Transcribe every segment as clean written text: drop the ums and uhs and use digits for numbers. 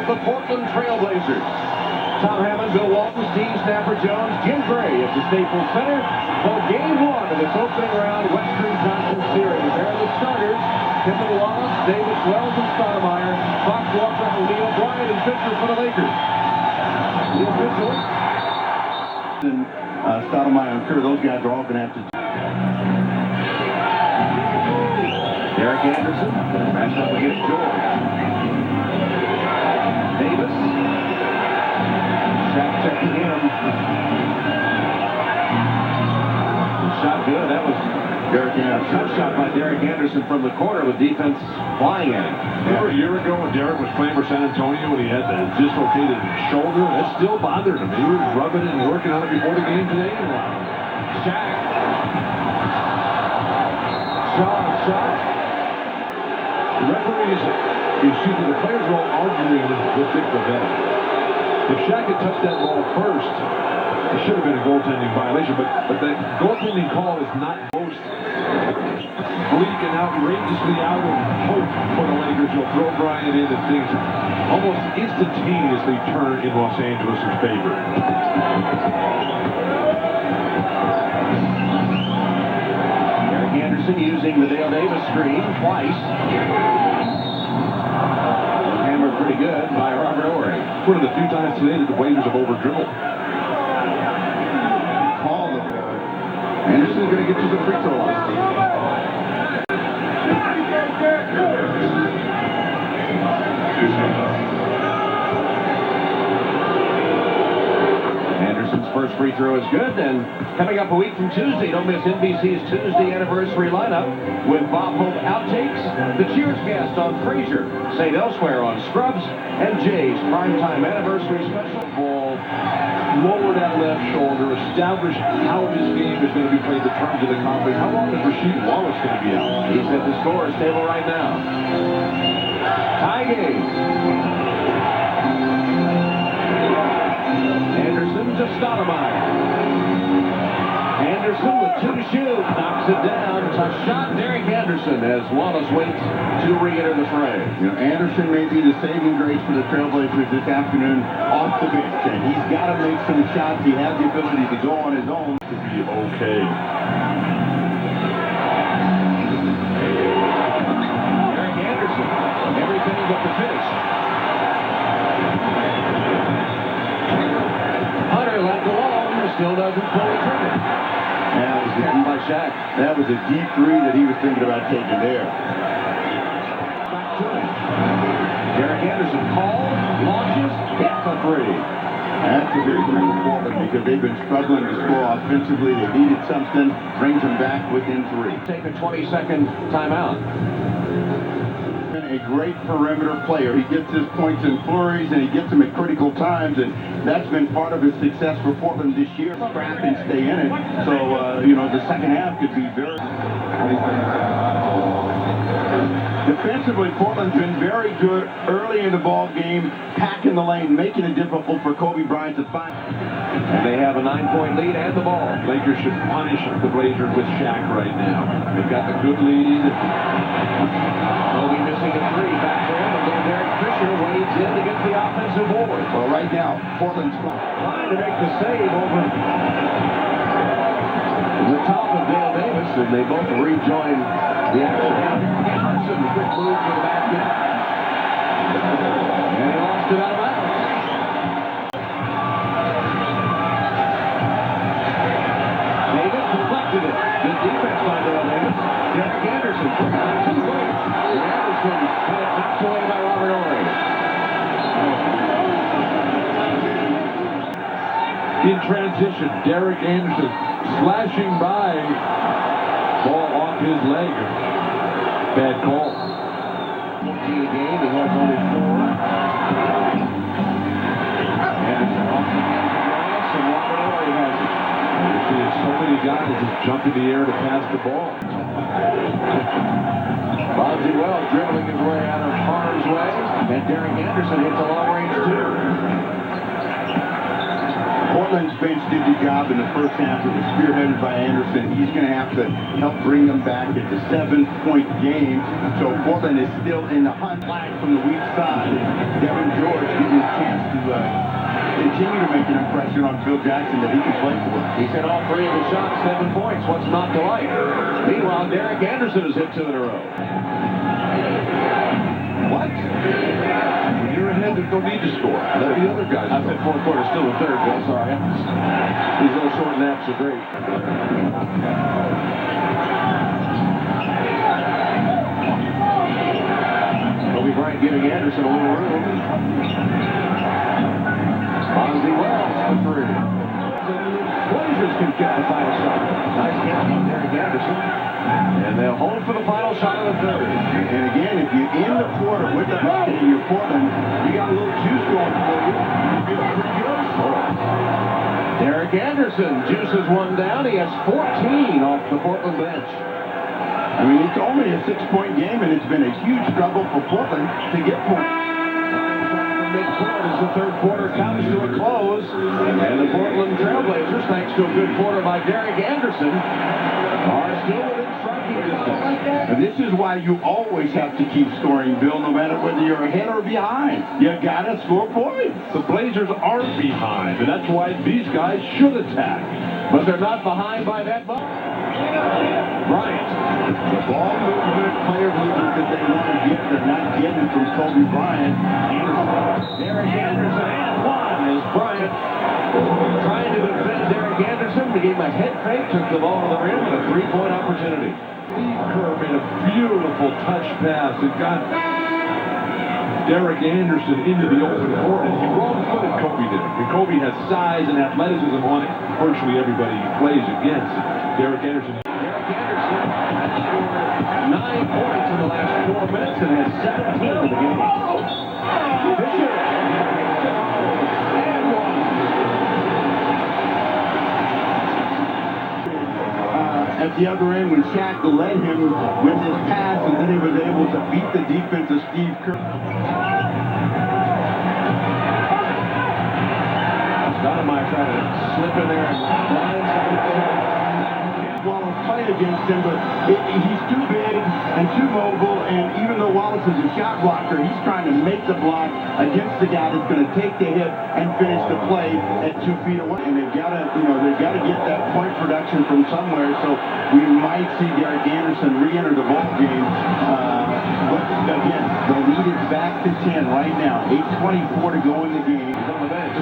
of the Portland Trailblazers. Tom Hammond, Bill Walton, Steve Snapper Jones, Jim Gray at the Staples Center for Game 1 of this opening round Western Johnson Series. There are the starters: Tippett, Wallace, Davis, Wells, and Stoudemire, Fox, Walker, O'Neal, Bryant, and Fisher for the Lakers. The officials. And Stoudemire, I'm sure those guys are all going to have to. Derek Anderson matched up against George. Davis. Shaq checking in. Shot good. That was Derek Anderson. Tough shot by Derek Anderson from the corner with defense flying at him. Remember a year ago when Derek was playing for San Antonio when he had the dislocated shoulder? That still bothered him. He was rubbing it and working on it before the game today. Shaq. Shot. The referees, the players are all arguing with Dick Bavetta. If Shaq had touched that ball first, it should have been a goaltending violation, but the goaltending call is not most bleak and outrageously out of hope for the Lakers. You'll throw Bryant in and things almost instantaneously turn in Los Angeles' favor. Derek Anderson using the Dale Davis screen twice. Hammered pretty good by Robert Horry. One of the few times today that the Blazers have over-dribbled. Anderson's going to get to the free throw line. Anderson's first free throw is good, and coming up a week from Tuesday, don't miss NBC's Tuesday anniversary lineup with Bob Hope outtakes, the Cheers guest on Frasier, St. Elsewhere on Scrubs, and Jay's primetime anniversary special. Ball, lower that left shoulder, establish how this game is going to be played, the terms of the conflict. How long is Rasheed Wallace going to be out? He's at the scorer's table right now. Tie game. Anderson to Stoudemire. Anderson with two shoots, knocks it down. Tough shot, Derek Anderson, as Wallace waits to re-enter the fray. Anderson may be the saving grace for the Trailblazers this afternoon off the bench, and he's got to make some shots. He has the ability to go on his own. To be okay. Derek Anderson, everything but the finish. Hunter let go on, still doesn't fully trigger. That was by Shaq. That was a deep three that he was thinking about taking there. Back to him. Derek Anderson calls, launches, hits a three. That's a big three for Portland because they've been struggling to score offensively. They needed something, brings them back within three. Take a 20-second timeout. A great perimeter player. He gets his points in flurries and he gets them at critical times, and that's been part of his success for Portland this year. Scrap and stay in it. So, the second half could be very... Defensively, Portland's been very good early in the ball game, packing the lane, making it difficult for Kobe Bryant to find. And they have a 9-point lead and the ball. Lakers should punish the Blazers with Shaq right now. They've got the good lead. Kobe missing a three. Back for him, and then Derek Fisher wades in to get the offensive board. Well, right now, Portland's trying to make the save over the top of Dale Davis, and they both rejoin the action. Carson, quick move to the basket. And he lost it out of bounds. Davis deflected it. Good defense by Dale Davis. Derek Anderson took it out to the wing. And Anderson had it knocked away by Robert Horry. In transition, Derek Anderson slashing by, ball off his leg. Bad call. 14 a game, he has only 4. Anderson off the hands of Wallace, and Robert Horry has it. You're seeing so many guys just jump in the air to pass the ball. Bonzi Wells dribbling his way out of harm's way, and Derek Anderson hits a long-range two. Portland's bench did the job in the first half. It was spearheaded by Anderson. He's going to have to help bring them back. It's a 7-point game, so Portland is still in the hunt. Flag from the weak side. Devin George continue to make an impression on Phil Jackson that he can play for. He's hit all 3 of his shots, 7 points. What's not to like? Meanwhile, Derek Anderson has hit 2 in a row. What? When you're ahead, there's no need to score. Let the other guys I said fourth quarter, still in third, Bill. Sorry. These little short naps are great. Kobe Bryant giving Anderson a little room. Fonzie Wells for 3. Blazers can get the final shot. Nice catch on Derek Anderson. And they'll hold for the final shot of the third. And again, if you end the quarter with the bucket in your Portland, you got a little juice going for you. You feel pretty good. Derek Anderson juices one down. He has 14 off the Portland bench. I mean, it's only a 6-point game, and it's been a huge struggle for Portland to get points. Midcourt as the third quarter comes to a close. And the Portland Trailblazers, thanks to a good quarter by Derek Anderson, are still within striking distance. And this is why you always have to keep scoring, Bill, no matter whether you're ahead or behind. You gotta score points. The Blazers aren't behind, and that's why these guys should attack. But they're not behind by that much. Bryant. The ball movement, player movement that they want to get, they're not getting from Kobe Bryant. Derek Anderson and one is Bryant trying to defend Derek Anderson. He gave him a head fake, took the ball to the rim with a 3-point opportunity. Steve Kerr made a beautiful touch pass and got Derek Anderson into the open court, and he wrong-footed Kobe did. And Kobe has size and athleticism on virtually everybody he plays against. Derek Anderson has scored 9 points in the last 4 minutes and has 17 in the game. Fisher. At the other end, when Shaq led him with his pass, and then he was able to beat the defense of Steve Kerr. Stoudemire trying to slip in there and Wallace played against him, but he's too big and too mobile, and even though Wallace is a shot blocker, he's trying to make the block against the guy that's going to take the hit and finish the play at 2 feet away. And they've got to get that point production from somewhere, so we might see Derek Anderson re-enter the ball game. But again, the lead is back to 10 right now. 8:24 to go in the game. He's on the bench.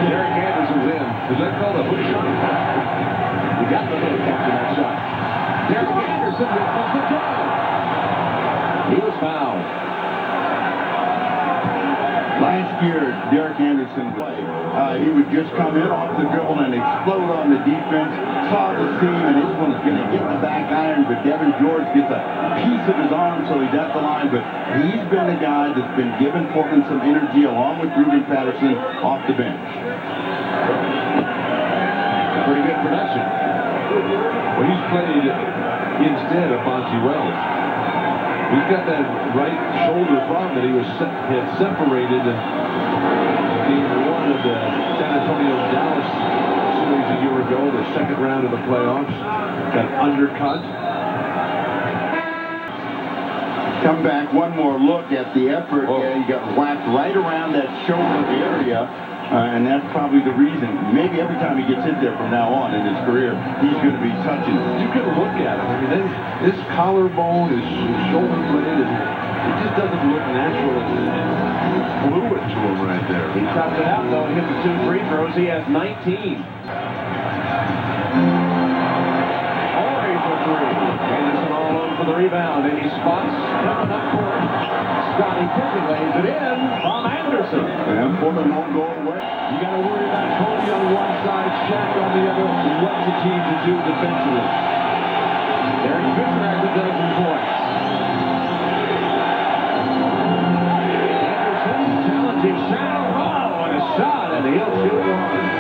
Derek Anderson's in. Is that called a hook shot? He got the hook after that shot. Derek Anderson with the down. He was fouled. Last year, Derek Anderson played. He would just come in off the dribble and explode on the defense, saw the seam, and this one's going to get the back iron, but Devin George gets a piece of his arm, so he's at the line. But he's been the guy that's been giving Portland some energy, along with Ruben Patterson, off the bench. Pretty good production. Well, he's played instead of Fonzie Wells. He's got that right shoulder problem that he had separated in game 1 of the San Antonio-Dallas series a year ago, the second round of the playoffs. Got undercut. Come back, one more look at the effort. Oh. Yeah, he got whacked right around that shoulder area. And that's probably the reason. Maybe every time he gets hit there from now on in his career, he's going to be touching it. You can look at him. I mean, his collarbone, his shoulder blade, it just doesn't look natural. It's fluid to him right there. He topped it out, though, and hit the 2 free throws. He has 19. Horry for 3. Anderson all alone for the rebound, and he spots coming up court. Scotty Pippen lays it in from Anderson. And Portland won't go away. You got to worry about Kobe on one side, Shaq on the other. What's the team to do defensively? Derek Fisher has a dozen points. Anderson challenging Shaq. Oh, and a shot, and he'll shoot one.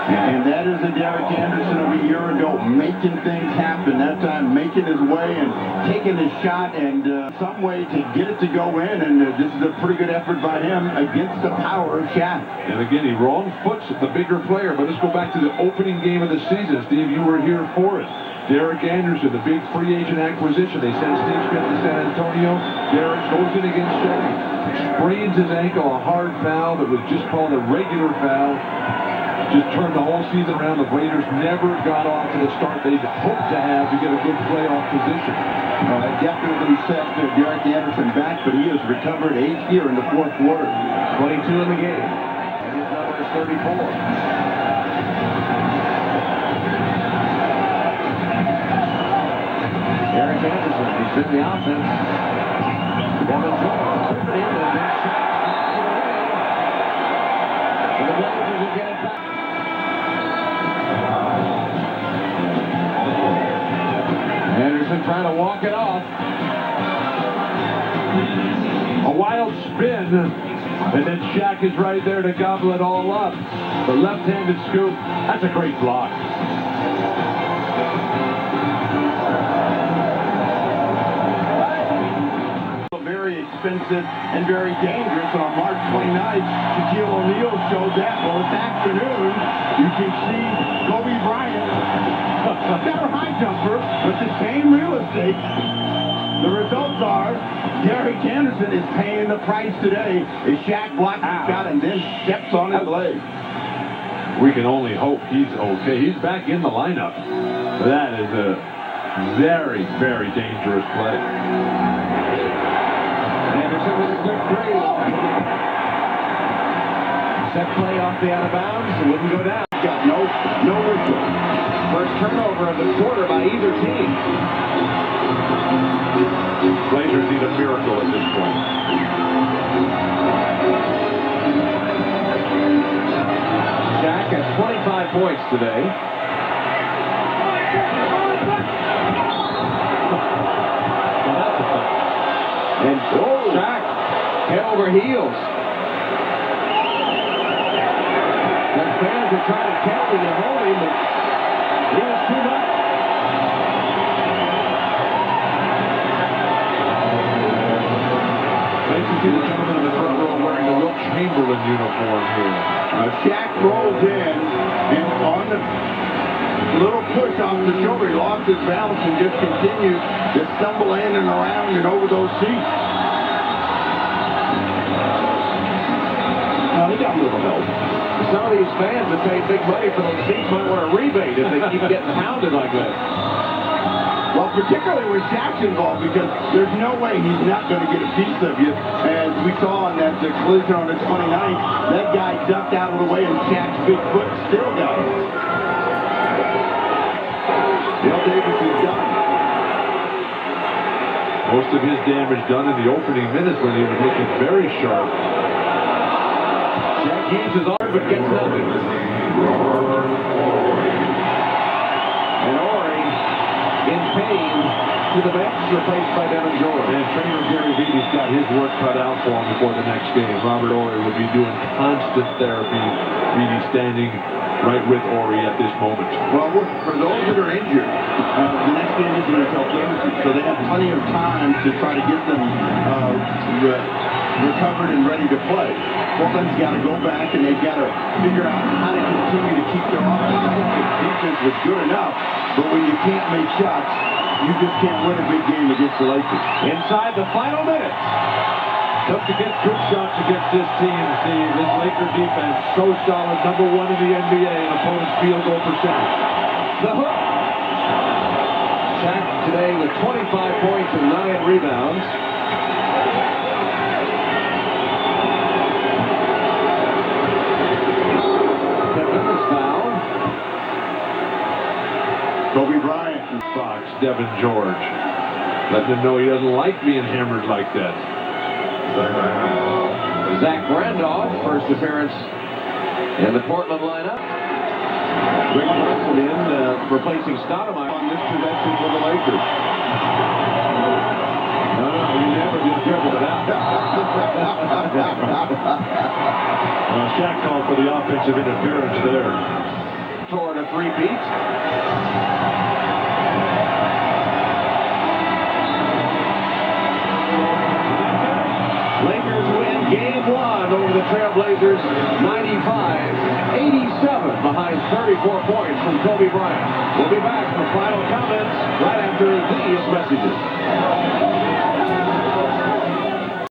And that is a Derek Anderson of a year ago, making things happen. That time making his way and taking his shot and some way to get it to go in. And this is a pretty good effort by him against the power of Shaq. And again, he wrong foots the bigger player. But let's go back to the opening game of the season. Steve, you were here for it. Derek Anderson, the big free agent acquisition. They sent Steve Smith to San Antonio. Derek goes in against Shaq. sprains his ankle, a hard foul that was just called a regular foul. Just turned the whole season around. The Raiders never got off to the start they'd hoped to have to get a good playoff position. Definitely set Derek Anderson back, but he has recovered 8 here in the fourth quarter. 22 in the game. And his number is 34. Derek Anderson, he's in the offense. Devin Jones, and the Blazers will get it back. Anderson trying to walk it off. A wild spin, and then Shaq is right there to gobble it all up. The left-handed scoop, that's a great block. Very expensive and very dangerous. On March 29th, Shaquille O'Neal showed that. Well, this afternoon, you can see Kobe Bryant, a better high jumper, but the same real estate. The results are Derek Anderson is paying the price today as Shaq blocks the shot and then steps on his leg. We can only hope he's okay. He's back in the lineup. That is a very, very dangerous play. Anderson with a quick three. Set play off the out of bounds. It wouldn't go down. Got no whistle. First turnover of the quarter by either team. Blazers need a miracle at this point. Shaq has 25 points today. And Shaq head over heels. The fans are trying to catch him and hold him, but he was too much. Nice to see the gentleman in the front row wearing a Wilt Chamberlain uniform here. Shaq rolls in, and on the little push off the shoulder, he lost his balance and just continued to stumble in and around and over those seats. He got a little help. Some of these fans that pay big money for those seats might want a rebate if they keep getting pounded like that. Well, particularly with Shaq's involved, because there's no way he's not going to get a piece of you. As we saw on that collision on the 29th, that guy ducked out of the way and Shaq's big foot still got him. Dale Davis is done. Most of his damage done in the opening minutes when he was looking very sharp. Shaq uses his arm but gets nothing. And Horry in pain to the bench, replaced by Devin George. And trainer Gary Beattie's got his work cut out for him before the next game. Robert Horry will be doing constant therapy. Beattie standing right with Horry at this moment. Well, for those that are injured, the next game isn't until Thursday, so they have plenty of time to try to get them recovered and ready to play. Portland's got to go back and they've got to figure out how to continue to keep their offense. Defense was good enough, but when you can't make shots, you just can't win a big game against the Lakers. Inside the final minute. Tough to get good shots against this team, Steve. This Laker defense so solid, number one in the NBA in opponent's field goal percentage. The hook. Shaq today with 25 points and 9 rebounds. Kobe Bryant and Fox, Devin George. Letting him know he doesn't like being hammered like that. Zach Randolph, first appearance in the Portland lineup. Rick Wilson in, replacing Stoudemire on this possession for the Lakers. No, you never get dribbled out. Shaq called for the offensive interference there. Toward a three-peat. Lakers win Game 1 over the Trailblazers, 95-87, behind 34 points from Kobe Bryant. We'll be back for final comments right after these messages.